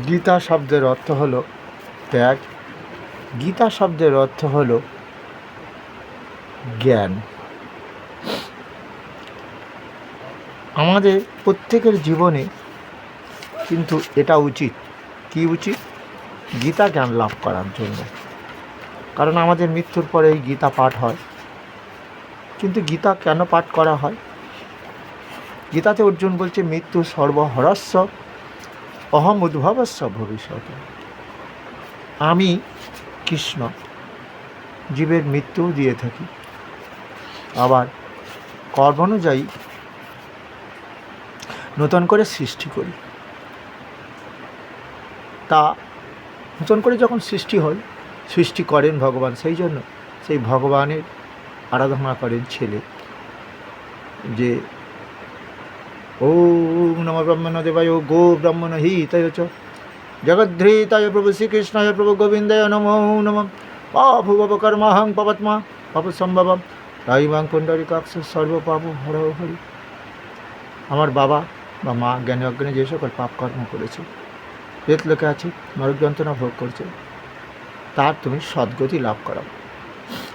গীতা শব্দের অর্থ হল ত্যাগ। গীতা শব্দের অর্থ হল জ্ঞান। আমাদের প্রত্যেকের জীবনে কিন্তু এটা উচিত, কি উচিত? গীতা জ্ঞান লাভ করার জন্য। কারণ আমাদের মৃত্যুর পরে এই গীতা পাঠ হয়। কিন্তু গীতা কেন পাঠ করা হয়? গীতাতে অর্জুন বলছে, মৃত্যু সর্বহরস্য অহম উদ্ভবস্য ভবিষ্যৎ। আমি কৃষ্ণ জীবের মৃত্যু দিয়ে থাকি, আবার কর্মানুযায়ী নতুন করে সৃষ্টি করি। তা নতুন করে যখন সৃষ্টি হয়, সৃষ্টি করেন ভগবান, সেই জন্য সেই ভগবানের আরাধনা করেন ছেলে, যে ওম নম ব্রহ্মণ দেবায় গো ব্রহ্মণ হিতায় চ জগদ্ধৃতায় প্রভু শ্রীকৃষ্ণায় প্রভু গোবিন্দায় নমো নমঃ পাভুবব কর্মাহং পবত্মা পাপ সম্ভবম তাইবাং পুণ্ডরিকাক্ষ সর্বপাপ হর হরি। আমার বাবা বা মা জ্ঞানী অজ্ঞানী যে সকল পাপ কর্ম করেছে, প্রেত লোকে আছে, নরক যন্ত্রণা ভোগ করছে, তার তুমি সদ্গতি লাভ করাও।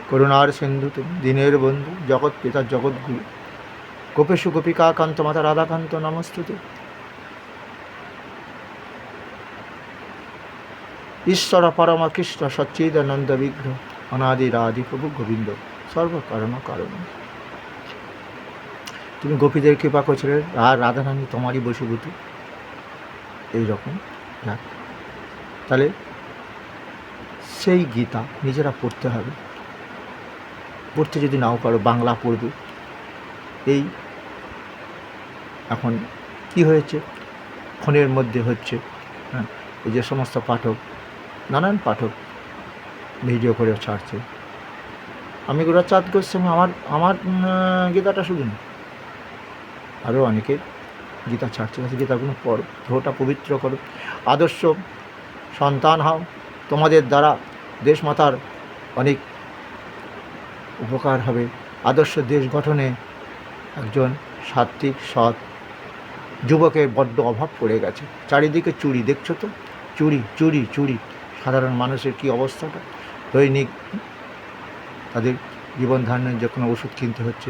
করুণার সিন্ধু তুমি, দীনের বন্ধু, জগৎ পিতা জগৎগুরু, গোপেশু গোপিকা কান্ত মাতা রাধাকান্ত নমস্তুতে। ঈশ্বর পরম কৃষ্ণ সচ্চিদানন্দ বিগ্রহ অনাদি রাধি প্রভু গোবিন্দ সর্বকারণ কারণ। তুমি গোপীদের কৃপা করছিলে, আর রাধারানী তোমারই বশীভূত। এইরকম যাক, তাহলে সেই গীতা নিজেরা পড়তে হবে। পড়তে যদি নাও পারো, বাংলা পড়বে। এই এখন কি হয়েছে, ফোনের মধ্যে হচ্ছে, হ্যাঁ, এই যে সমস্ত পাঠক, নানান পাঠক ভিডিও করে ছাড়ছে। আমি গুরুচাঁদ গোস্বামী, আমার গীতাটা শুধু না, আরও অনেকে গীতা ছাড়ছে। গীতাগুলো পড়ো, দেহটা পবিত্র করো, আদর্শ সন্তান হও। তোমাদের দ্বারা দেশমাতার অনেক উপকার হবে। আদর্শ দেশ গঠনে একজন সাত্বিক সৎ যুবকের বড্ড অভাব পড়ে গেছে। চারিদিকে চুরি, দেখছো তো, চুরি চুরি চুরি। সাধারণ মানুষের কী অবস্থাটা, দৈনিক তাদের জীবন ধারণের যে কোনো ওষুধ কিনতে হচ্ছে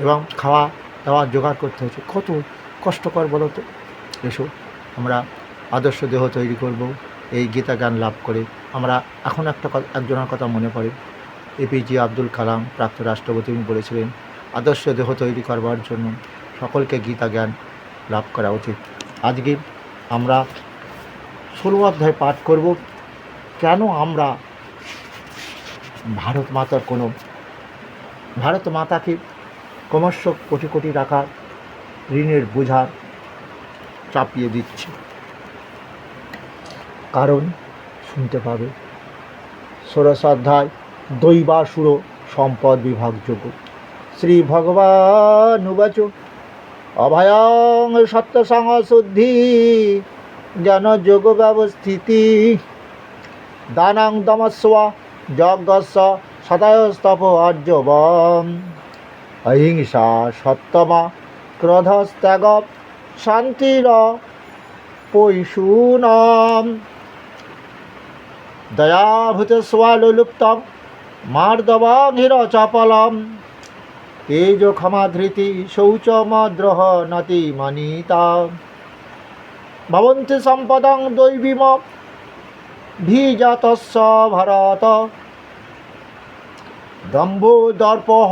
এবং খাওয়া দাওয়া জোগাড় করতে হচ্ছে। কত কষ্টকর বলো তো। এসো, আমরা আদর্শ দেহ তৈরি করব এই গীতা জ্ঞান লাভ করে। আমরা এখন একজনের কথা মনে পড়ে, এপিজে আব্দুল কালাম, প্রাপ্ত রাষ্ট্রপতি, তিনি বলেছিলেন, আদর্শ দেহ তৈরি করবার জন্য সকলকে গীতা জ্ঞান লাভ করা উচিত। আজকে আমরা 16 অধ্যায় পাঠ করব। কেন আমরা ভারত মাতাকে ক্রমশ কোটি কোটি টাকা ঋণের বোঝা চাপিয়ে দিচ্ছে? কারণ শুনতে পাবে 16 অধ্যায় দৈবাসুর সম্পদ বিভাগযোগ্য। শ্রী ভগবান উবাচ অভয়ং সত্যসং শুদ্ধি জ্ঞান যোগ ব্যবস্থিতি দানাং দমস্ব যজ্ঞস্য সদায়স্তপ আর্যবম অহিংসা সত্যমা ক্রোধস্ত্যাগ শান্তির পৈশূনম দয়াভূত স্বালুপ্তম মার্দবং হিরচপলম তেজ ক্ষমাধৃতি শৌচমদ্রহ নতি মনিতা ভবন্তি সম্পদং দৈবীম ভিজাতস্য ভরত দম্ভ দর্পহ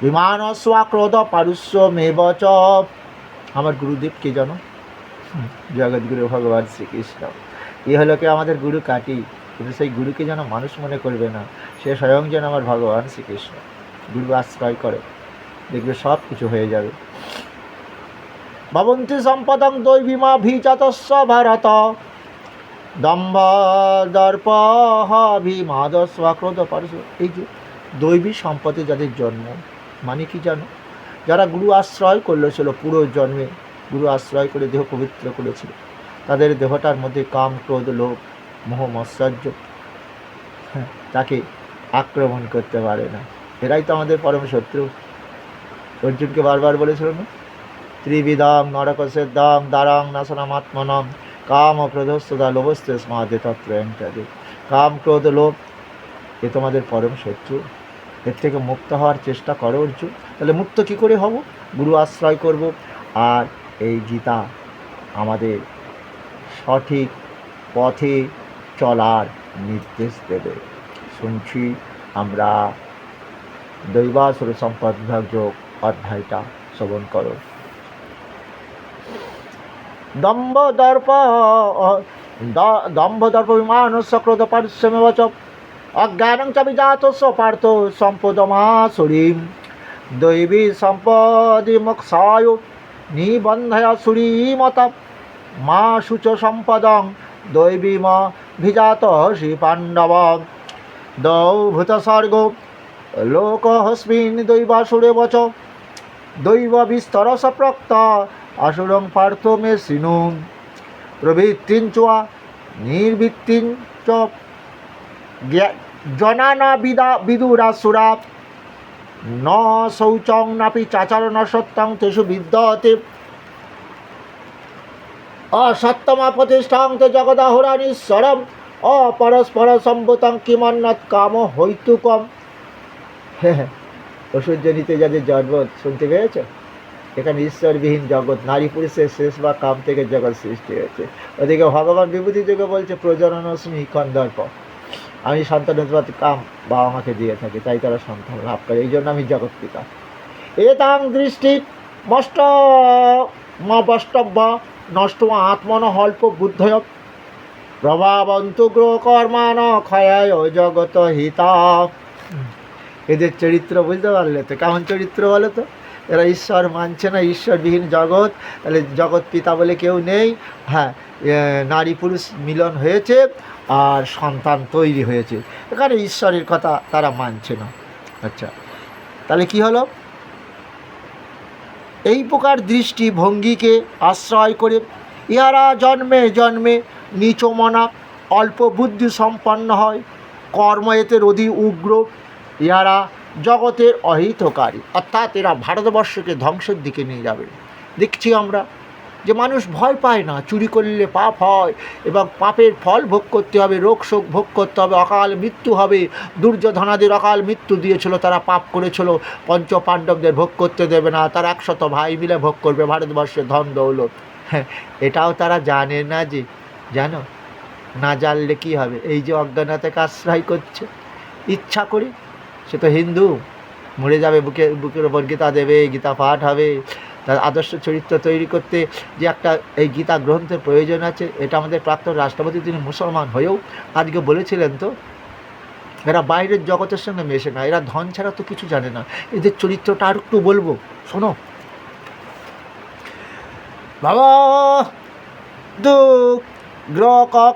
বিমানস্বাক্রোধ পারুষ্যমেব চ। আমার গুরুদেব কে জানো? জগৎগুরু ভগবান শ্রীকৃষ্ণ। এ হলো কি আমাদের গুরু কাটি, কিন্তু সেই গুরুকে যেন মানুষ মনে করবে না, সে স্বয়ং যেন আমার ভগবান শ্রীকৃষ্ণ। গুরু আশ্রয় করে, দেখবে সব কিছু হয়ে যাবে। ভবন্তি সম্পদং দৈবীমা ভিজাতস্য ভারত দম্ভ দর্পহ বিমাদস্বাক্রোধ পারুষ্য। এই যে দৈবী সম্পদে যাদের জন্ম, মানে কি জানো? যারা গুরু আশ্রয় করলেছিল, পুরো জন্মে গুরু আশ্রয় করে দেহ পবিত্র করেছিল, তাদের দেহটার মধ্যে কাম ক্রোধ লোভ মোহ মৎসর্য তাকে আক্রমণ করতে পারে না। এরাই তো আমাদের পরম শত্রু। অর্জুনকে বারবার বলেছিল না, ত্রিবিধাম নরকসেদ্ধাম দ্বারাং নাশনমাত্মনম কাম ক্রোধস্তদা লোভস্তে সমাধে তত্র ইত্যাদি। কাম ক্রোধ লোভ এ তোমাদের পরম শত্রু, এর থেকে মুক্ত হওয়ার চেষ্টা করো অর্জুন। তাহলে মুক্ত কী করে হব? গুরু আশ্রয় করব, আর এই গীতা আমাদের সঠিক পথে চলার নির্দেশ দেবে। শুনছি আমরা দৈবাসুর সম্পদ বিভাগ যোগ অধ্যায়টা শ্রবণ করো। দম্ভ দর্প বিমানস্য ক্রোধ পারিশ্রমেব চ অজ্ঞানং চ বিজাতস্য পার্থ সম্পদমাসুরীম দৈবী সম্পদি মোক্ষায় নিবন্ধয় সুরীমত মা শুচ সম্পদং দৈবীম ভিজাত শ্রী পাণ্ডব দৌ ভূত স্বর্গ লোকহস্মিন দৈবাসুরেব চ দৈব বিস্তরস প্রক্ত আসুরং পার্থ মে শৃণু প্রবৃত্তিঞ্চ নির্বৃত্তিঞ্চ জনানা বিদুরাসুরা ন শৌচং নাপি চাচরণ সত্যং তেষু বিদ্যতে অসত্যমা প্রতিষ্ঠাং তে জগদাহুরানীশ্বরম অপরস্পর সম্ভূতং কিমন্নত কাম হৈতুকম। অসূর্যনীতে যাদের জন্ম শুনতে পেয়েছ? এখানে ঈশ্বরবিহীন জগৎ, নারী পুরুষের শেষ বা কাম থেকে জগৎ সৃষ্টি হয়েছে। ওদিকে ভগবান বিভূতি যোগে বলছে প্রজননস্মি কন্দর্প, আমি সন্তান কাম বাবা মাকে দিয়ে থাকি, তাই তারা সন্তান লাভ করে, এই জন্য আমি জগৎ পিতা। এতাং দৃষ্টি মষ্ট বষ্টব্য নষ্ট আত্মন হল্প বুদ্ধয় প্রভাবন্তু কর্মান ক্ষয়ায় জগত হিতা। এদের চরিত্র বুঝতে পারলে তো? কেমন চরিত্র বলো তো? এরা ঈশ্বর মানছে না, ঈশ্বরবিহীন জগৎ, তাহলে জগৎ পিতা বলে কেউ নেই। হ্যাঁ, নারী পুরুষ মিলন হয়েছে আর সন্তান তৈরি হয়েছে, এখানে ঈশ্বরের কথা তারা মানছে না। আচ্ছা, তাহলে কি হলো? এই প্রকার দৃষ্টি ভঙ্গিকে আশ্রয় করে ইহারা জন্মে জন্মে নিচমনা অল্প বুদ্ধি সম্পন্ন হয়, কর্ম এতে অধিক উগ্র, ইহারা জগতের অহিতকারী, অর্থাৎ এরা ভারতবর্ষকে ধ্বংসের দিকে নিয়ে যাবে। দেখছি আমরা যে মানুষ ভয় পায় না, চুরি করলে পাপ হয় এবং পাপের ফল ভোগ করতে হবে, রোগ শোক ভোগ করতে হবে, অকাল মৃত্যু হবে। দুর্যোধনাদের অকাল মৃত্যু দিয়েছিল, তারা পাপ করেছিল, পঞ্চ পাণ্ডবদের ভোগ করতে দেবে না, তারা 100 ভাই মিলে ভোগ করবে ভারতবর্ষের ধন দৌলত। হ্যাঁ, এটাও তারা জানে না। যে জানো, না জানলে কী হবে? এই যে অজ্ঞানতাকে আশ্রয় করছে ইচ্ছা করে, সে তো হিন্দু, মরে যাবে, বুকের ওপর গীতা দেবে, গীতা পাঠ হবে। তার আদর্শ চরিত্র তৈরি করতে যে একটা এই গীতা গ্রন্থের প্রয়োজন আছে, এটা আমাদের প্রাক্তন রাষ্ট্রপতি, তিনি মুসলমান হয়েও আজকে বলেছিলেন তো, এরা বাইরের জগতের সঙ্গে মেশে না, এরা ধন ছাড়া তো কিছু জানে না। এদের চরিত্রটা আর একটু বলবো, শোনো। বাবা দুগ্রকর্মণ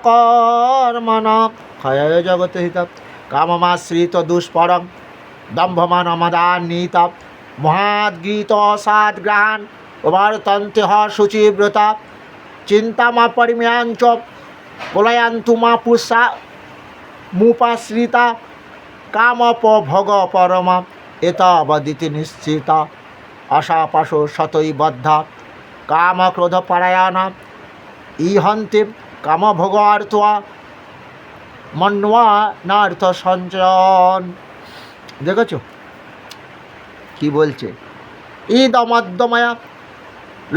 ক্ষয় জগতে হিত কামমাশ্রিত দুষ্পরং দম্ভমান অমদান্বিত মহাদ্গীত সাদগ্রহান উভারতন্তে শুচিব্রতা চিন্তামা পরিমেয়াঞ্চ প্রলয়ান্তু মা পুষা মুপাশ্রিতা কামপভোগ পরমা এতাবদিতি নিশ্চিতা আশাপাশ শতই বদ্ধা কামক্রোধ পরায়ণা ইহন্তে কামভোগার্থা মন্বানার্থ সঞ্চয়ন। দেখেছ কি বলছে? ইদমদ্যময়া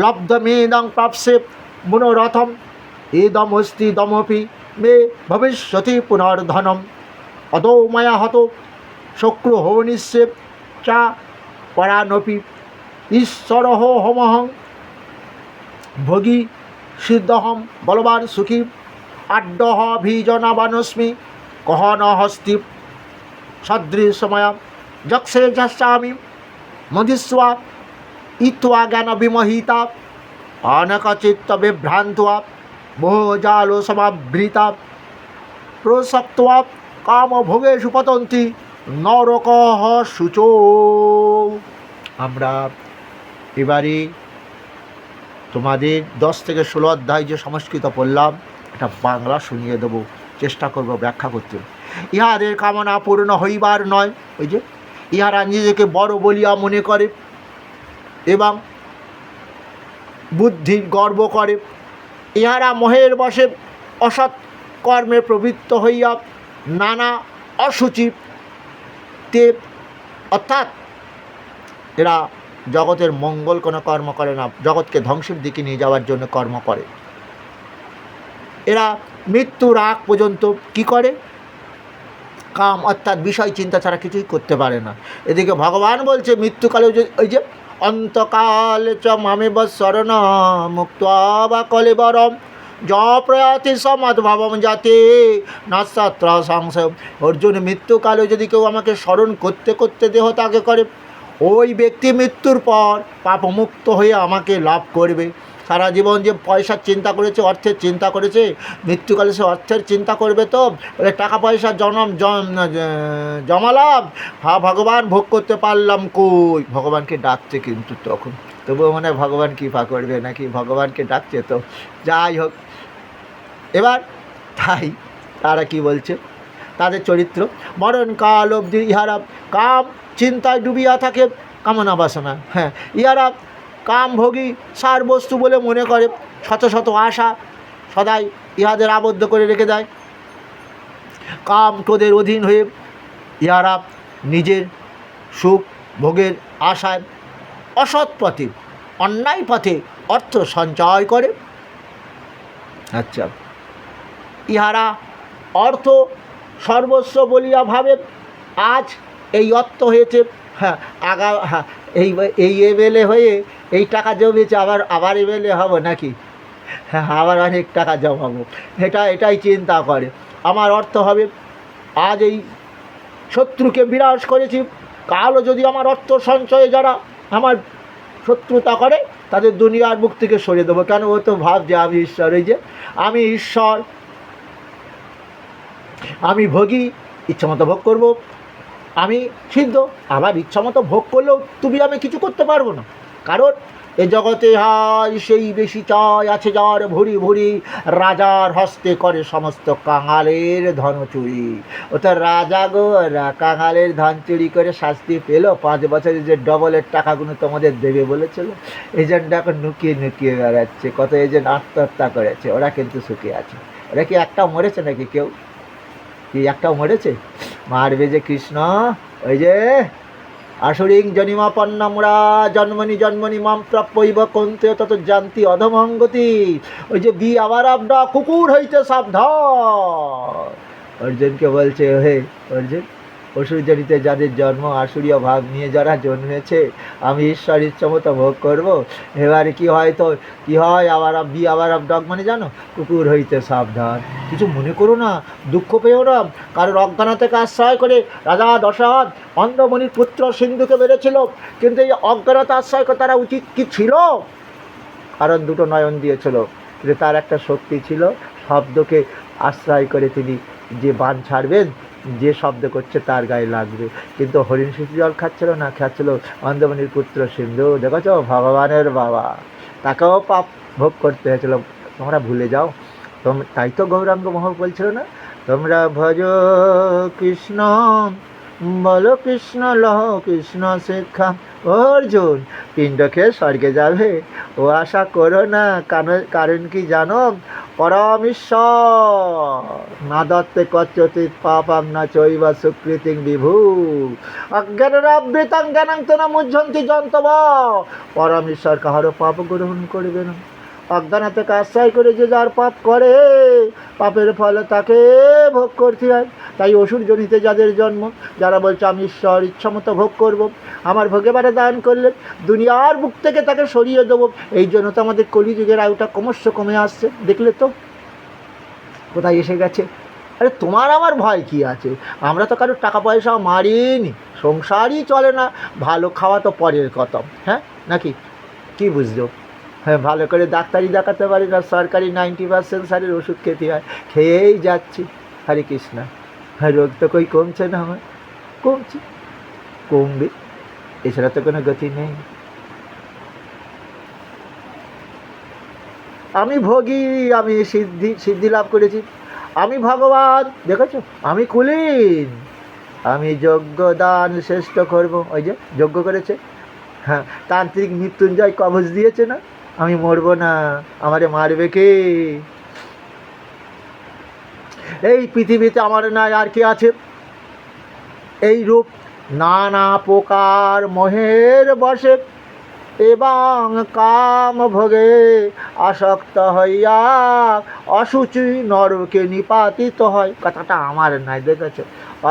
লব্ধমেদং প্রাপ্সে মনোরথম ইদমস্তি দমপি মে ভবিষ্যতি পুনর্ধনম অদৌ ময়া হত শক্রুহনিষ্যে চা পরানপি ঈশ্বরহ হোমহং ভোগী সিদ্ধহম বলবান সুখী আড্ডহ ভিজনাবানস্মি কহন হস্তি সদৃশময়া যক্ষে যস্যামি মধিস্বা ইত্বা জ্ঞান বিমোহিতা অনকচিত্ত বিভ্রান্ত্বা মোহজালো সমাবৃতা প্রসক্ত্বা কামভোগেষু পতন্তি নরকঃ শুচো। আমরা এবারে তোমাদের 10 থেকে 16 অধ্যায় যে সংস্কৃত পড়লাম, এটা বাংলা শুনিয়ে দেবো, চেষ্টা করব ব্যাখ্যা করতে। ইহাদের কামনা পূর্ণ হইবার নয়, ওই যে ইহারা নিজেকে বড় বলিয়া মনে করে এবং বুদ্ধির গর্ব করে, ইহারা মোহের বশে অসৎ কর্মে প্রবৃত্ত হইয়া নানা অসুচিতে, অর্থাৎ এরা জগতের মঙ্গল কোনো কর্ম করে না, জগৎকে ধ্বংসের দিকে নিয়ে যাওয়ার জন্য কর্ম করে। এরা মৃত্যুর আগ পর্যন্ত কি করে? কাম অর্থাৎ বিষয় চিন্তা ছাড়া কিছুই করতে পারে না। এদিকে ভগবান বলছে মৃত্যুকালে ওই যে অন্তকালে চ মামেব শরণ মুক্তা বা কলেবরম য প্রয়াতি সমদ্ভাবম যাতে নাস্তাত্র সংশয়। অর্জুন, মৃত্যুকালে যদি কেউ আমাকে স্মরণ করতে করতে দেহ ত্যাগ করে, ওই ব্যক্তি মৃত্যুর পর পাপমুক্ত হয়ে আমাকে লাভ করবে। সারা জীবন যে পয়সার চিন্তা করেছে, অর্থের চিন্তা করেছে, মৃত্যুকালে সে অর্থের চিন্তা করবে তো, বলে টাকা পয়সা জমালাম, ভগবান ভোগ করতে পারলাম কই? ভগবানকে ডাকছে কিন্তু তখন, তবুও মনে হয় ভগবান কৃপা করবে নাকি, ভগবানকে ডাকছে তো। যাই হোক, এবার তাই তারা কি বলছে, তাদের চরিত্র, মরণকাল অবধি ইহারা কাম চিন্তায় ডুবিয়া থাকে, কামনা বাসনা। হ্যাঁ, ইহারা কামভোগী সার বস্তু বলে মনে করে, শত শত আশা সদাই ইহাদের আবদ্ধ করে রেখে দেয়। কাম ক্রোধের অধীন হয়ে ইহারা নিজের সুখ ভোগের আশায় অসৎ পথে, অন্যায় পথে অর্থ সঞ্চয় করে। আচ্ছা, ইহারা অর্থ সর্বস্ব বলিয়া ভাবে। আজ এই অর্থ হয়েছে, হ্যাঁ হ্যাঁ এই এমএলএ হয়ে এই টাকা জমিয়েছে, আবার এমএলএ হব নাকি, হ্যাঁ আবার অনেক টাকা জমাবো, এটাই চিন্তা করে। আমার অর্থ হবে, আজ এই শত্রুকে বিনাশ করেছি, কালও যদি আমার অর্থ সঞ্চয়ে যারা আমার শত্রুতা করে, তাদের দুনিয়ার মুখ থেকে সরিয়ে দেবো। কেন? ও তো ভাবছে আমি ঈশ্বর, এই যে আমি ঈশ্বর, আমি ভোগী, ইচ্ছামতো ভোগ করব, আমি সিদ্ধ, আবার ইচ্ছামতো ভোগ করলেও তুমি আমি কিছু করতে পারবো না। কারণ এ জগতে হাই সেই বেশি চাই আছে যার ভুরি ভুরি, রাজার হস্তে করে সমস্ত কাঙালের ধন চুরি। ও তো রাজা গো, কাঙালের ধন চুরি করে শাস্তি পেল, 5 বছরে যে ডবলের টাকাগুলো তোমাদের দেবে বলেছিল, এজেন্ট এখন নুকিয়ে নুকিয়ে বেড়াচ্ছে। কত এজেন্ট আত্মহত্যা করেছে, ওরা কিন্তু সুখে আছে। ওরা কি একটাও মরেছে নাকি? কেউ কি একটাও মরেছে? মারবে যে কৃষ্ণ, ওই যে আসুরিং জনিমাপন্নমরা জন্মনি জন্মনি মাম প্রাপ্যইব কন্তে তত জানতি অধমঙ্গতি। ওই যে বি আবার আপনা কুকুর হইতে সাবধান। অর্জুনকে বলছে, হে অর্জুন, অসুরজনিতে যাদের জন্ম, আসুরীয় ভাব নিয়ে যারা জন্মেছে, আমি ঈশ্বর ইচ্ছামতো ভোগ করব। এবারে কি হয়, তো কি হয়, আবার ডগ মানে জানো, কুকুর হইতে সাবধান। কিছু মনে করো না, দুঃখ পেও না। কারোর অজ্ঞানতাকে আশ্রয় করে রাজা দশরথ অন্ধমণির পুত্র সিন্ধুকে বেড়েছিল, কিন্তু এই অজ্ঞানতা আশ্রয় করে তারা উচিত কি ছিল? কারণ দুটো নয়ন দিয়েছিল, কিন্তু তার একটা শক্তি ছিল, শব্দকে আশ্রয় করে তিনি যে বাণ ছাড়বেন, যে শব্দ করছে তার গায়ে লাগবে। কিন্তু হরিণ শিশু জল খাচ্ছিল না, খাচ্ছিল অন্ধমণির পুত্র সিন্ধু। দেখেছ, ভগবানের বাবা, তাকেও পাপ ভোগ করতে হয়েছিল। তোমরা ভুলে যাও, তাই তো গৌরাঙ্গ মহা বলছিল না, তোমরা ভজ কৃষ্ণ, বলো কৃষ্ণ লহ কৃষ্ণ শিক্ষা। অর্জুন, পিণ্ড খেয়ে স্বর্গে যাবে ও আশা করো না। কারণ কি জানো? পরমেশ্বর না দত্তে কচ্যচিৎ পাপং না চৈব সুকৃতিং বিভু অজ্ঞানাবৃতাং জ্ঞানাং তেন মুহ্যন্তি যন্তব। পরমেশ্বর কাহারও পাপ গ্রহণ করবে না। অজ্ঞানতাকে আশ্রয় করে যে যার পাপ করে, পাপের ফলে তাকে ভোগ করতে হয়। তাই অসুর জনিতে যাদের জন্ম, যারা বলছে আমি ঈশ্বর ইচ্ছামতো ভোগ করব, আমার ভোগে বারে দান করলে দুনিয়ার বুক থেকে তাকে সরিয়ে দেবো। এই জন্য তো আমাদের কলিযুগের আয়ুটা ক্রমশ কমে আসছে। দেখলে তো কোথায় এসে গেছে। আরে তোমার আমার ভয় কি আছে? আমরা তো কারোর টাকা পয়সা মারিনি, সংসারই চলে না, ভালো খাওয়া তো পরের কথা, হ্যাঁ নাকি? কি বুঝছো? হ্যাঁ, ভালো করে ডাক্তারি দেখাতে পারি না, সরকারি 90% সারের ওষুধ খেতে হয়, খেয়েই যাচ্ছি। হরে কৃষ্ণ। হ্যাঁ, রোগ তো কই কমছে না, আমার কমছে, কমবে, এছাড়া তো কোনো গতি নেই। আমি ভোগী, আমি সিদ্ধি লাভ করেছি, আমি ভগবান, দেখেছ আমি কুলীন, আমি যজ্ঞ দান শ্রেষ্ঠ করব। ওই যে যজ্ঞ করেছে, হ্যাঁ, তান্ত্রিক মৃত্যুঞ্জয় কবচ দিয়েছে না, আমি মরবো না, আমারে মারবে কে? এই পৃথিবীতে আমার নাই আর কি আছে? এই রূপ নানা প্রকার মোহের বশে এবং কাম ভোগে আসক্ত হইয়া অসুচি নরকে নিপাতিত হয়। কথাটা আমার নাই, দেখেছো?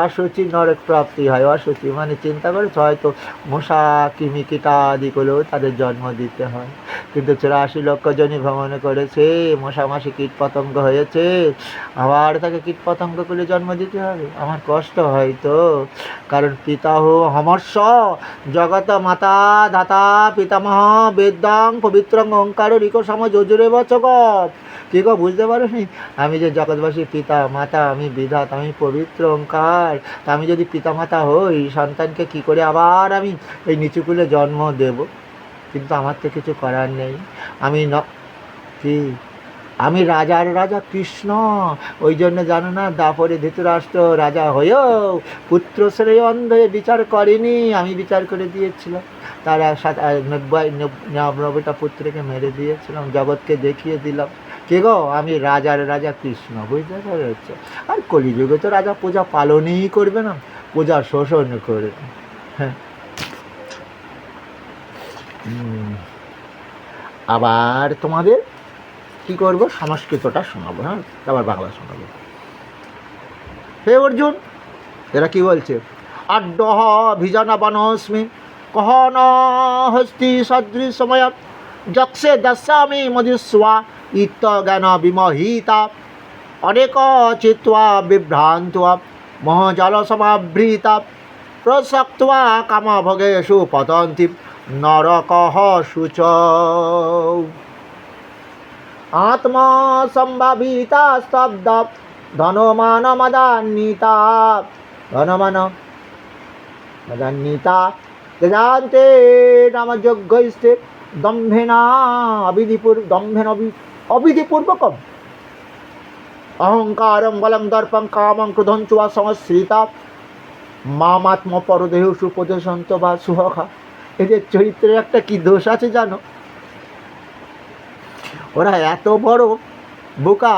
অসুচি নরক প্রাপ্তি হয়। অসুচি মানে চিন্তা করেছ, হয়তো মশা কৃমি কীটাদিগুলো তাদের জন্ম দিতে হয়, কিন্তু 84 লক্ষ জনই ভ্রমণ করেছে, মশামাছি কীট পতঙ্গ হয়েছে, আবার তাকে কীট পতঙ্গগুলো জন্ম দিতে হবে। আমার কষ্ট হয় তো, কারণ পিতাহ হমর্ষ জগত মাতা দাতা পিতামহ বেদং পবিত্রং ওঙ্কার রিক সম যজুরে বচগত। কি গো, বুঝতে পারোনি? আমি যে জগৎবাসী পিতা মাতা, আমি বিধাত, আমি পবিত্র ওঙ্কার। তা আমি যদি পিতা মাতা হই, সন্তানকে কি করে আবার আমি এই নিচুকুলে জন্ম দেব? কিন্তু আমার তো কিছু করার নেই। আমি কি, আমি রাজার রাজা কৃষ্ণ। ওই জন্য জানো না, দাপরে ধৃতরাষ্ট্র রাজা হয়েও পুত্র শ্রেয় অন্ধ বিচার করেনি, আমি বিচার করে দিয়েছিলাম। তার 99টা পুত্রকে মেরে দিয়েছিলাম, জগৎকে দেখিয়ে দিলাম। কে গো, আমি রাজার রাজা কৃষ্ণ, বুঝতে পেরেছে? আর কলিযুগে তো রাজা পূজা পালনই করবে না, পূজা শোষণ করবে। হ্যাঁ, আবার তোমাদের কি করবো, সংস্কৃতটা শোনাবো। হ্যাঁ, আবার বাংলা শোনাবো। হে অর্জুন, এরা কি বলছে? আড্ডহ ভিজানা বানস্মি কহন হস্তি সদৃশময় যক্ষে দশামি মধুস্বা ইত্য জ্ঞান বিমোহিতা অনেক চিত্বা বিভ্রান্ত্বা মহজল সমাবৃতা প্রসক্ত্বা কামভোগেষু পতন্তি নরকঃ শুচৌ। আত্মা সম্ভাবিতা স্তব্ধ ধনমান মদান্বিতা ধনমান মদান্বিতা গজান্তে নাম যজ্ঞৈস্তে দম্ভেনা অবিধিপূর্বকম অহংকারং বলং দর্পং কামং ক্রোধং চ সংশ্রিতা মামাত্ম পরদেহ সুপদেশন্ত বা সুহখা। এদের চরিত্রের একটা কি দোষ আছে জানো? ওরা এত বড় বোকা,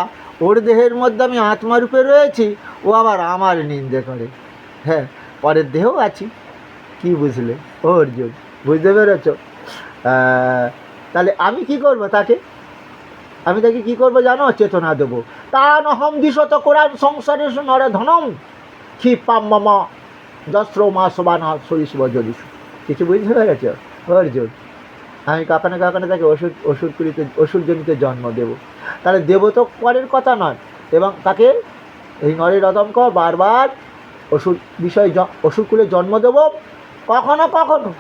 ওর দেহের মধ্যে আমি আত্মারূপে রয়েছি, ও আবার আমার নিন্দে করে। হ্যাঁ, পরের দেহও আছি। কি বুঝলে ও অর্জুন, বুঝতে পেরেছ? তাহলে আমি কি করব তাকে? আমি তাকে কি করব জানো? চেতনা দেবো। তা নহম দিশত কোরআন সংসারে নরে ধনম ক্ষিপাম মম যস্ত্র মা শোভানা সরিষব জলিসু। কিছু বুঝতে পেরেছ অর্জুন? আমি কাকানে কাকানে তাকে অসুরজনিতে জন্ম দেব। তাহলে দেব তো পরের কথা নয়, এবং তাকে এই নরের অদম্ক বারবার অসুরকুলে জন্ম দেব কখনো কখনো।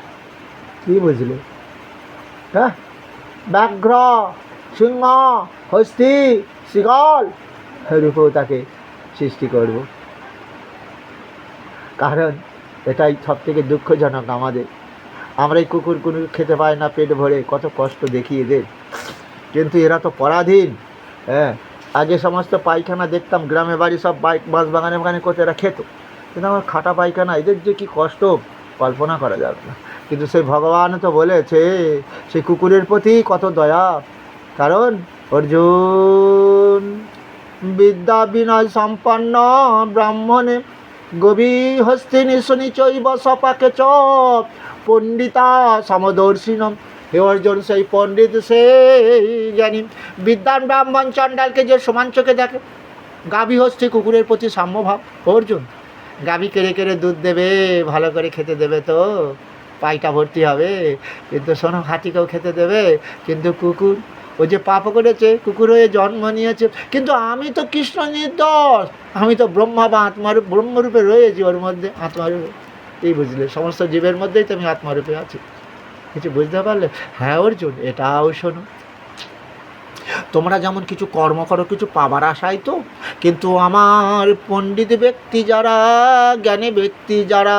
কী বুঝলে? হ্যাঁ, ব্যাঘ্র সিংহ হস্তি শৃগাল রূপেও তাকে সৃষ্টি করব। কারণ এটাই সব থেকে দুঃখজনক আমাদের। আমরা এই কুকুর খেতে পাই না পেট ভরে, কত কষ্ট দেখি এদের, কিন্তু এরা তো পরাধীন। হ্যাঁ, আগে সমস্ত পায়খানা দেখতাম গ্রামে বাড়ি সব বাঁশ বাগানে করতে, এরা খেত, কিন্তু আমার খাটা পায়খানা, এদের যে কী কষ্ট কল্পনা করা যাবে না। কিন্তু সেই ভগবান তো বলেছে সেই কুকুরের প্রতি কত দয়া। কারণ অর্জুন বিদ্যা বিনয় সম্পন্ন ব্রাহ্মণে গভী হস্তিনী শনি চৈব সপাকে চ পণ্ডিতা সমদর্শিনম। হে অর্জুন, সেই পণ্ডিত, সেই জ্ঞানী বিদ্যান ব্রাহ্মণ চণ্ডালকে যে সমান চোখে দেখে, গাভী হস্তি কুকুরের প্রতি সাম্যভাব। অর্জুন, গাভী কেড়ে কেড়ে দুধ দেবে, ভালো করে খেতে দেবে, তো পাইটা ভর্তি হবে, কিন্তু শোনো, হাতিকেও খেতে দেবে। কিন্তু কুকুর, ও যে পাপ করেছে, কুকুর হয়ে জন্ম নিয়েছে, কিন্তু আমি তো কৃষ্ণ নির্দোষ, আমি তো ব্রহ্মা বা ব্রহ্মরূপে রয়েছি ওর মধ্যে, আত্মারূপে। এই বুঝলে, সমস্ত জীবের মধ্যেই তো আমি আত্মারূপে আছি। কিছু বুঝতে পারলে? হ্যাঁ অর্জুন, এটাও শোনো, তোমরা যেমন কিছু কর্ম করো কিছু পাবার আশায় তো, কিন্তু আমার পণ্ডিত ব্যক্তি যারা, জ্ঞানী ব্যক্তি যারা,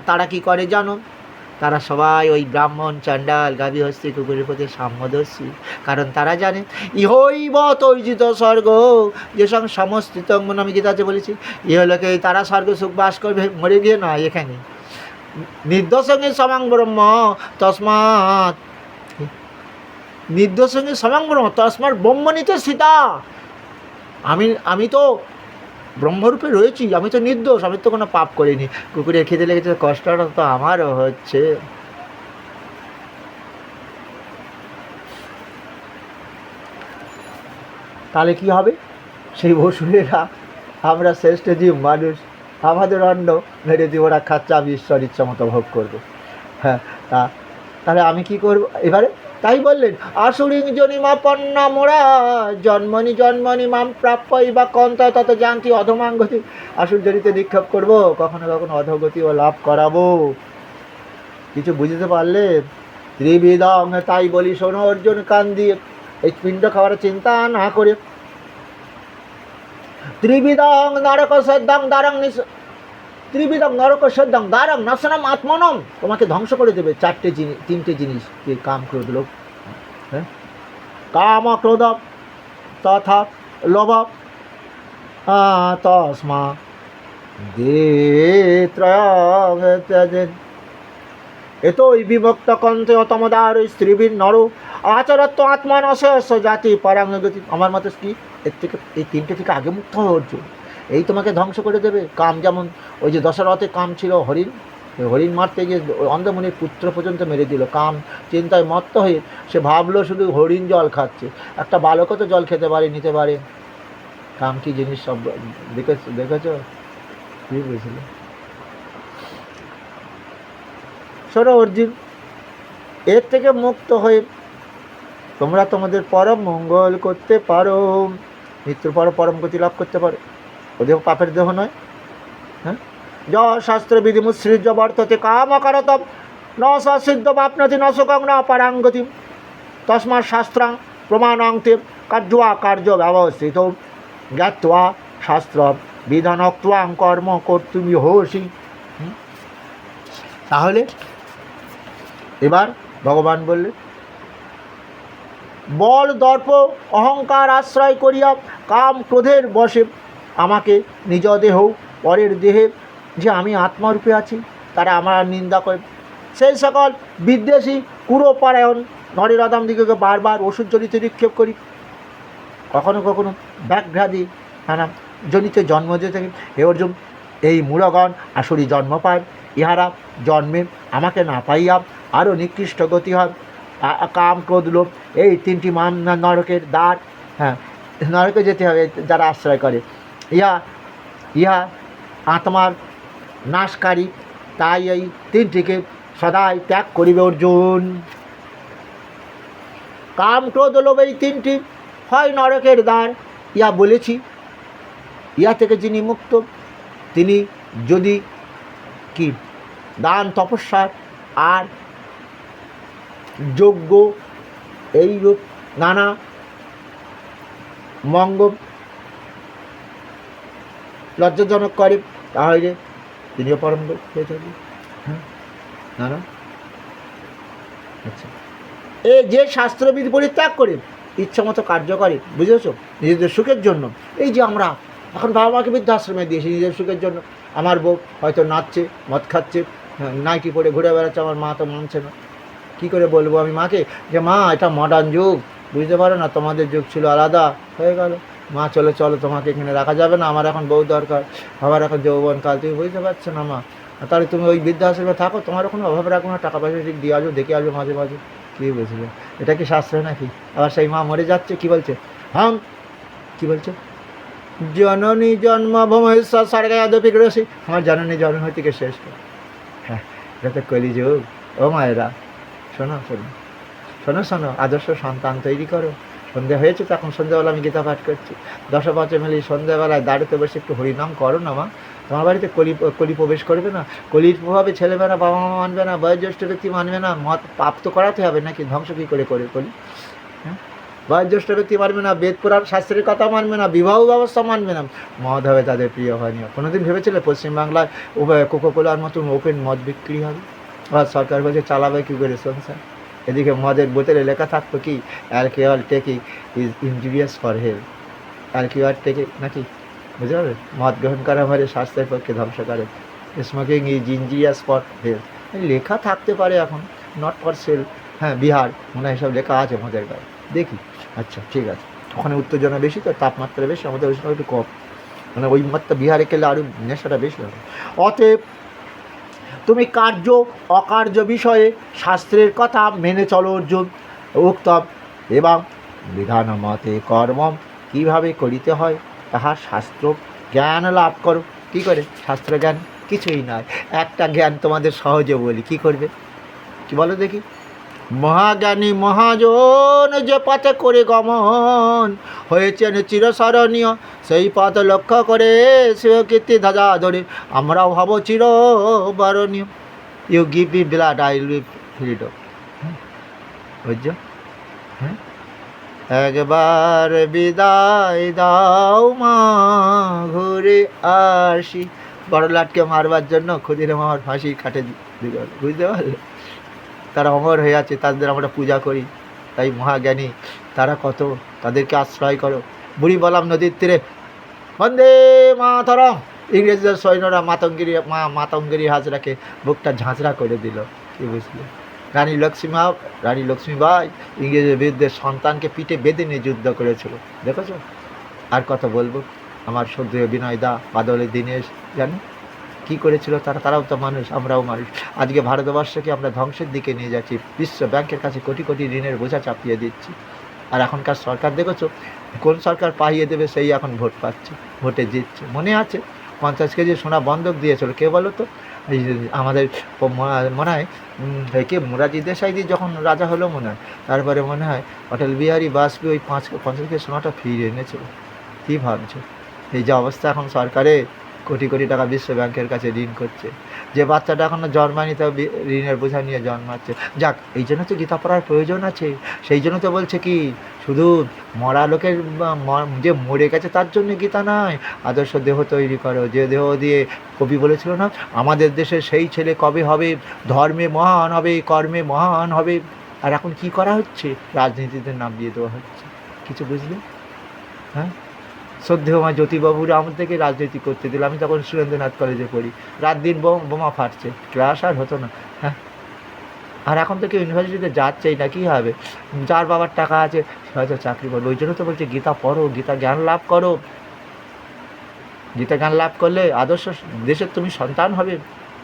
তারা কি করে জানো? তারা সবাই ওই ব্রাহ্মণ চণ্ডাল গাভী হস্তি কুকুরের প্রতি সাম্যদর্শী। কারণ তারা জানে ইহৈব তৈজিত স্বর্গ যে সঙ্গে সমস্ত আমি গীতাতে বলেছি, ইহলোকে তারা স্বর্গ সুখ বাস করবে, মরে গিয়ে নয়, এখানে নির্দোষঙ্গে সমাং ব্রহ্ম তসমাৎ নির্দোষ সঙ্গে সমাঙ্গম তস্মার ব্রহ্মণিত সীতা। আমি তো ব্রহ্মরূপে রয়েছি, আমি তো নির্দোষ, আমি তো কোনো পাপ করিনি। কুকুরে খেতে লেগেছে, কষ্টটা তো আমারও হচ্ছে। তাহলে কি হবে? সেই বসুরেরা, আমরা শ্রেষ্ঠ জীব মানুষ, আমাদের অন্ন মেরে দিয়ে ওরা খাচ্ছে, আমি ঈশ্বর ইচ্ছা মতো ভোগ করবো। হ্যাঁ, তাহলে আমি কি করব এবারে? তাই বললেন, আসুরিং জনিমা পন্না মোরা জন্মনি জন্মনি মাম প্রাপ্যই বা কন্ত তত জানতি অধমাঙ্গতি। আসুর জনিতে নিক্ষেপ করবো, কখনো কখনো অধগতিও লাভ করাবো। কিছু বুঝতে পারলে? ত্রিবিধং, তাই বলি শোনো অর্জুন কান দিয়ে, এই পিণ্ড খাওয়ার চিন্তা না করে। ত্রিবিধং নরক সদ্যং দারং ত্রিবিধং নরক সদ্যং দারং নাশনম আত্মনম, তোমাকে ধ্বংস করে দেবে তিনটে জিনিস, কাম ক্রোধ লোভ। হ্যাঁ, কাম ক্রোধ তথা লোভ, তস্মা দেত্রয়ং ত্যজেৎ। এতই বিভক্ত কন্তে অতমদার স্ত্রীবীর নর আচরত্ব আত্মানস জাতি পরাঙ্গতি। আমার মতে কি এই তিনটে থেকে আগে মুক্ত হয়ে অর্জুন, এই তোমাকে ধ্বংস করে দেবে। কাম যেমন ওই যে দশরথে কাম ছিল হরিণ, হরিণ মারতে গিয়ে অন্ধমুনির পুত্র পর্যন্ত মেরে দিল। কাম চিন্তায় মত্ত হয়ে সে ভাবলো শুধু হরিণ জল খাচ্ছে, একটা বালকও তো জল খেতে পারে, নিতে পারে। কাম কি জিনিস সব দেখেছ? কি বুঝলে? শোনো অর্জুন, এর থেকে মুক্ত হয়ে তোমরা তোমাদের পরম মঙ্গল করতে পারো, মৃত্যুর পর পরম গতি লাভ করতে পারো। ওদেহ পাপের দেহ নয়। হ্যাঁ, য শাস্ত্র বিধি মুৎসৃজ্য বর্ততে কাম অকারতম ন সিদ্ধ বাপ্নতি ন সুখং ন পরাঙ্গতি। তস্মাৎ শাস্ত্রাং প্রমাণান্তে কার্যা কার্য ব্যবস্থিত জ্ঞাত্বা শাস্ত্র বিধানক্ত্বাং কর্ম কর্তুমিহসি। তাহলে এবার ভগবান বললেন, বল দর্প অহংকার আশ্রয় করিয়া কাম ক্রোধের বশে আমাকে নিজ দেহ পরের দেহে যে আমি আত্মারূপে আছি তারা আমার নিন্দা করে। সেই সকল বিদ্বেষী কুরপরায়ণ নরের অদামদিগকে বারবার ওষুধ জনিত নিক্ষেপ করি, কখনো কখনো ব্যাঘ্রাদি নানা জনিতে জন্ম দিয়ে থাকেন। হে অর্জুন, এই মূলগণ আসরি জন্ম পায়, ইহারা জন্মে আমাকে না পাইয়া আরও নিকৃষ্ট গতি হয়। কাম ক্রোধ লোভ এই তিনটি মান নরকের দ্বার। হ্যাঁ, নরকে যেতে হবে যারা আশ্রয় করে। ইহা আত্মার নাশকারী, তাই এই তিনটিকে সদাই ত্যাগ করিবে অর্জুন। কাম ক্রোধ লোভ এই তিনটি হয় নরকের দ্বার, ইহা বলেছি। ইহা থেকে যিনি মুক্ত, তিনি যদি কি দান তপস্যা আর যজ্ঞ এইরূপ নানা মঙ্গল লজ্জাজনক করে, তাহলে তিনিও পরম হয়ে থাকবে। হ্যাঁ, নানা আচ্ছা, এ যে শাস্ত্রবিধি পরিত্যাগ করে ইচ্ছামতো কার্য করে, বুঝেছ, নিজেদের সুখের জন্য। এই যে আমরা এখন বাবা মাকে বৃদ্ধাশ্রমে দিয়েছি নিজের সুখের জন্য। আমার বউ হয়তো নাচছে, মদ খাচ্ছে, নাইটি পরে ঘুরে বেড়াচ্ছে, আমার মা তো মানছে না। কী করে বলবো আমি মাকে যে মা এটা মডার্ন যুগ, বুঝতে পারো না, তোমাদের যুগ ছিল আলাদা, হয়ে গেল। মা চলো চলো, তোমাকে এখানে রাখা যাবে না, আমার এখন বউ দরকার, আমার এখন যৌবনকাল, তুমি বুঝতে পারছো না মা, তাহলে তুমি ওই বৃদ্ধাশ্রমে থাকো, তোমার কোনো অভাব রাখো না, টাকা পয়সা ঠিক দিয়ে আসবো, দেখে আসবো মাঝে মাঝে। কী বুঝলে? এটা কি শাস্ত্র নাকি? আবার সেই মা মরে যাচ্ছে, কি বলছে? হাম কী বলছে? জননী জন্মভূমেশ্বর স্বর্গাদপি গ্রসি, আমার জননী জন্ম থেকে শ্রেষ্ঠ। হ্যাঁ, এটা তো কলিযুগ। ও মায়েরা, শোনো শোনো শোনো শোনো, আদর্শ সন্তান তৈরি করো। সন্ধ্যা হয়েছে তো, এখন সন্ধ্যাবেলা আমি গীতা পাঠ করছি, 10-5 মিলি সন্ধ্যাবেলায় দাঁড়িতে বসে একটু হরিনাম করো না মা। তোমার বাড়িতে কলি প্রবেশ করবে না, কলির প্রভাবে ছেলেমেয়েরা বাবা মা মানবে না, বয়োজ্যেষ্ঠ ব্যক্তি মানবে না, মত পাপ তো করাতে হবে নাকি, ধ্বংস কী করে কলি? হ্যাঁ, বয়োজ্যেষ্ঠ ব্যক্তি মানবে না, বেদ পুরাণ শাস্ত্রের কথা মানবে না, বিবাহ ব্যবস্থা মানবে না, মদ হবে তাদের প্রিয় হয়নি। কোনোদিন ভেবেছিলে পশ্চিমবাংলায় কোকোকোলার মতন ওপেন মদ বিক্রি হবে? আর সরকার বলছে চালাবে কী করে সংসার? এদিকে মদের বোতলে লেখা থাকতো কি, alcohol taking is injurious for health, alcohol taking নাকি, বুঝতে পারবে, মদ গ্রহণ করা আমাদের স্বাস্থ্যের পক্ষে ধ্বংসকারক, smoking is injurious for health লেখা থাকতে পারে এখন, নট ফর সেল। হ্যাঁ বিহার মনে হয় সব লেখা আছে আমাদের গায়ে। দেখি, আচ্ছা ঠিক আছে, ওখানে উত্তেজনা বেশি তো, তাপমাত্রা বেশি, আমাদের ওই সময় একটু কম, মানে ওই মাত্রা বিহারে গেলে আরও নেশাটা বেশি হবে। অতএব তুমি কার্য অকার্য বিষয়ে শাস্ত্রের কথা মেনে চলো অর্জুন। উক্তম এবং বিধান মতে কর্ম কীভাবে করিতে হয় তাহার শাস্ত্র জ্ঞান লাভ করো। কী করে শাস্ত্র জ্ঞান? কিছুই নয়, একটা জ্ঞান তোমাদের সহজে বলি, কী করবে, কি বলো দেখি। মহাজ্ঞানী মহাজন যে পথে করে গমন হয়েছেন চিরস্মরণীয়, সেই পথ লক্ষ্য করে শিবকীর্তি ধ্বজা ধরে আমরাও হব চিরবরণীয়। You give me blood, I will freedom. বুঝছো? হ্যাঁ, একবার বিদায় দাও মা, ঘুরে আসি। বড় লাটকে মারবার জন্য ক্ষুদিরাম আমার ফাঁসি কাটে দিল, বুঝতে পারলে? তারা অমর হয়ে আছে, তাদের আমরা পূজা করি, তাই মহাজ্ঞানী তারা কত, তাদেরকে আশ্রয় করো। বুড়ি বলাম নদীর তীরে বন্দে মাতরম, ইংরেজদের সৈন্যরা মাতঙ্গিরি হাজরাকে বুকটা ঝাঁঝরা করে দিল। কি বুঝলে? রানী লক্ষ্মীবাই ইংরেজের বিরুদ্ধে সন্তানকে পিঠে বেঁধে নিয়ে যুদ্ধ করেছিল, দেখেছ? আর কত বলবো, আমার শ্রদ্ধেয় বিনয় দা, বাদলের দীনেশ, জানো কী করেছিল তারা? তারাও তো মানুষ, আমরাও মানুষ। আজকে ভারতবর্ষকে আমরা ধ্বংসের দিকে নিয়ে যাচ্ছি, বিশ্ব ব্যাংকের কাছে কোটি কোটি ঋণের বোঝা চাপিয়ে দিচ্ছি। আর এখনকার সরকার দেখেছো, কোন সরকার পাইয়ে দেবে সেই এখন ভোট পাচ্ছে, ভোটে জিতছে। মনে আছে 50 কেজি সোনা বন্ধক দিয়েছিল, কে বলো তো? এই যে আমাদের মনে হয় কে, মোরারজি দেশাইদি যখন রাজা হলো মনে হয়, তারপরে মনে হয় অটল বিহারী বাজপেয়ী ওই 50 কেজি সোনাটা ফিরিয়ে এনেছিল। কী ভাবছো? এই যে অবস্থা এখন সরকারে, কোটি কোটি টাকা বিশ্ব ব্যাংকের কাছে ঋণ করছে, যে বাচ্চাটা এখনও জন্মায়নি তাও ঋণের বোঝা নিয়ে জন্মাচ্ছে। যাক, এই জন্য তো গীতা পড়ার প্রয়োজন আছে। সেই জন্য তো বলছে কি, শুধু মরা লোকের যে মরে গেছে তার জন্য গীতা নয়, আদর্শ দেহ তৈরি করো, যে দেহ দিয়ে কবি বলেছিল না, আমাদের দেশের সেই ছেলে কবে হবে, ধর্মে মহান হবে, কর্মে মহান হবে। আর এখন কি করা হচ্ছে? রাজনীতিতে নাম দিয়ে দেওয়া হচ্ছে। কিছু বুঝলে? হ্যাঁ, শ্রদ্ধেয় আমার জ্যোতিবাবুরা আমার থেকে রাজনীতি করতে দিল। আমি তখন সুরেন্দ্রনাথ কলেজে পড়ি, রাত দিন বোমা ফাটছে, ক্লাস আর হতো না। হ্যাঁ, আর এখন তো কেউ ইউনিভার্সিটিতে যাচ্ছেই না। কী হবে? যার বাবার টাকা আছে সে হয়তো চাকরি করবে। ওই জন্য তো বলছে গীতা পড়ো, গীতা জ্ঞান লাভ করো। গীতা জ্ঞান লাভ করলে আদর্শ দেশের তুমি সন্তান হবে,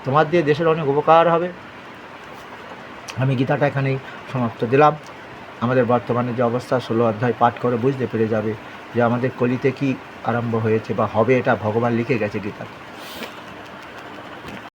তোমার দিয়ে দেশের অনেক উপকার হবে। আমি গীতাটা এখানেই সমাপ্ত দিলাম। আমাদের বর্তমানে যে অবস্থা, 16 অধ্যায় পাঠ করে বুঝতে পেরে যাবে যে আমাদের কলিতে কি আরম্ভ হয়েছে বা হবে, এটা ভগবান লিখে গেছে গীতা।